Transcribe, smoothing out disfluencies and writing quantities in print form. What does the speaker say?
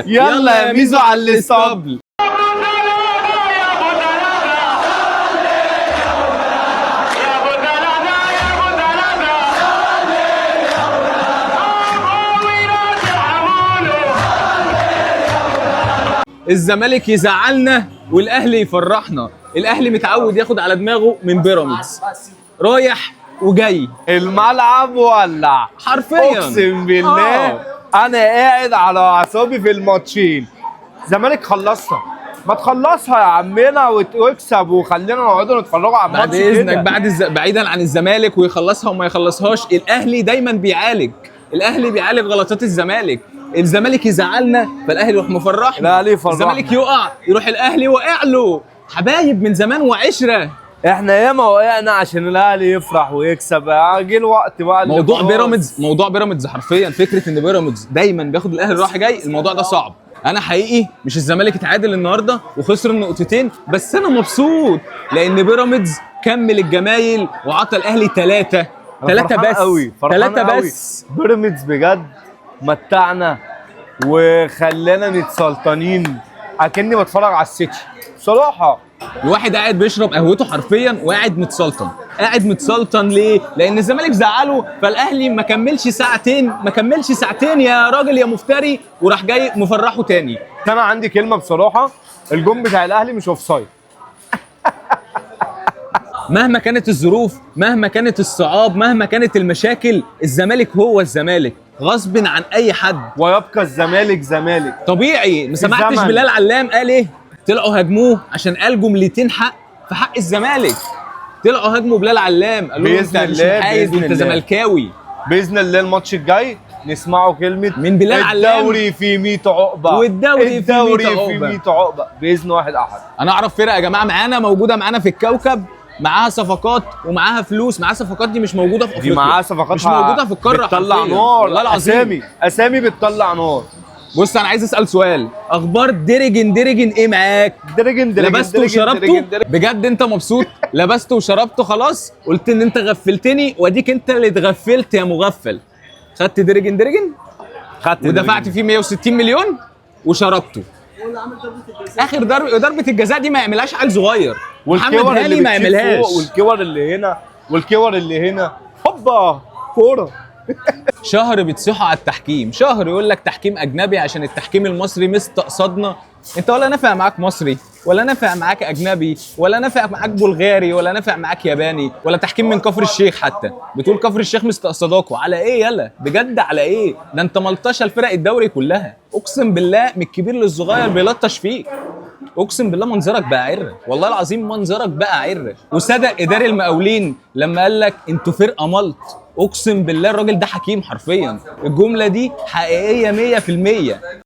يلا يا ميزو على الاسطبل. الزمالك يزعلنا والاهلي يفرحنا. الاهلي متعود ياخد على دماغه من بيراميدز، رايح وجاي. الملعب ولع حرفيا اقسم بالله. انا قاعد على اعصابي في الماتشين. الزمالك خلصها، ما تخلصها يا عمنا واكسب وخلينا نقعدوا نتفرجوا على الماتش بعد اذنك. كده. بعيدا عن الزمالك ويخلصها وما يخلصهاش، الاهلي دايما بيعالج. الاهلي بيعالج غلطات الزمالك. الزمالك يزعلنا فالاهلي يروح مفرحنا، الاهلي يفرحنا. الزمالك يقع يروح الاهلي واقع له. حبايب من زمان وعشره. احنا ياما وقعنا عشان الاهلي يفرح ويكسب. جه الوقت بقى اللي موضوع بيراميدز حرفيا، فكره ان بيراميدز دايما بياخد الاهلي رايح جاي، الموضوع ده صعب. انا حقيقي مش الزمالك اتعادل النهارده وخسر النقطتين، بس انا مبسوط لان بيراميدز كمل الجمايل وعطى الاهلي ثلاثه بس. ثلاثه بس. بيراميدز بجد متعنا وخلانا نتسلطنين اكني بتفرج على السيتي بصراحه. الواحد قاعد بيشرب قهوته حرفيا وقاعد متسلطن. قاعد متسلطن ليه؟ لان الزمالك زعله فالاهلي ما كملش ساعتين يا راجل يا مفتري، وراح جاي مفرحه تاني. انا عندي كلمه بصراحه، الجون بتاع الاهلي مش اوفسايد. مهما كانت الظروف، مهما كانت الصعاب، مهما كانت المشاكل، الزمالك هو الزمالك غصب عن اي حد، ويبقى الزمالك زمالك طبيعي. ما سمعتش بلال علام قال ايه؟ طلعوا هاجموه عشان قال جملتين في حق الزمالك. طلعوا هاجموا بلال علام، قالوا له انت مش محايد وانت زملكاوي. باذن الله الماتش الجاي نسمعوا كلمه من بلال علام، الدوري في 100 عقبه، والدوري في 100 عقبه باذن واحد احد. انا اعرف فرقه يا جماعه موجوده معانا في الكوكب، معاها صفقات ومعاها فلوس. معاها صفقات دي مش موجوده في افريقيا، دي معاها صفقات مش موجوده في القاره، بتطلع نار. والله العظيم اسامي بتطلع نار. بص انا عايز اسال سؤال، اخبار ديرجن ايه معاك؟ ديرجن لبسته وشربته بجد؟ انت مبسوط؟ لبسته وشربته خلاص؟ قلت ان انت غفلتني واديك انت اللي اتغفلت يا مغفل. خدت ديرجن ودفعت فيه 160 مليون وشربته. اخر ضربه الجزاء دي ما يعملهاش عيل صغير. محمد هاني ما يعملهاش. والكور اللي هنا هوبا كوره. شهر بتصيحوا على التحكيم، شهر يقول لك تحكيم اجنبي عشان التحكيم المصري مستقصدنا. انت ولا نافع معاك مصري، ولا نافع معاك اجنبي، ولا نافع معاك بلغاري، ولا نافع معاك ياباني، ولا تحكيم من كفر الشيخ. حتى بتقول كفر الشيخ مستقصداكوا على ايه؟ يلا بجد على ايه؟ ده انت ملطشه الفرق الدوري كلها. اقسم بالله من الكبير للصغير بيلطش فيك. اقسم بالله منظرك بقى عره، والله العظيم منظرك بقى عره. وصدق اداري المقاولين لما قال لك انتوا فرقه ملط. اقسم بالله الراجل ده حكيم حرفيا. الجمله دي حقيقيه 100%.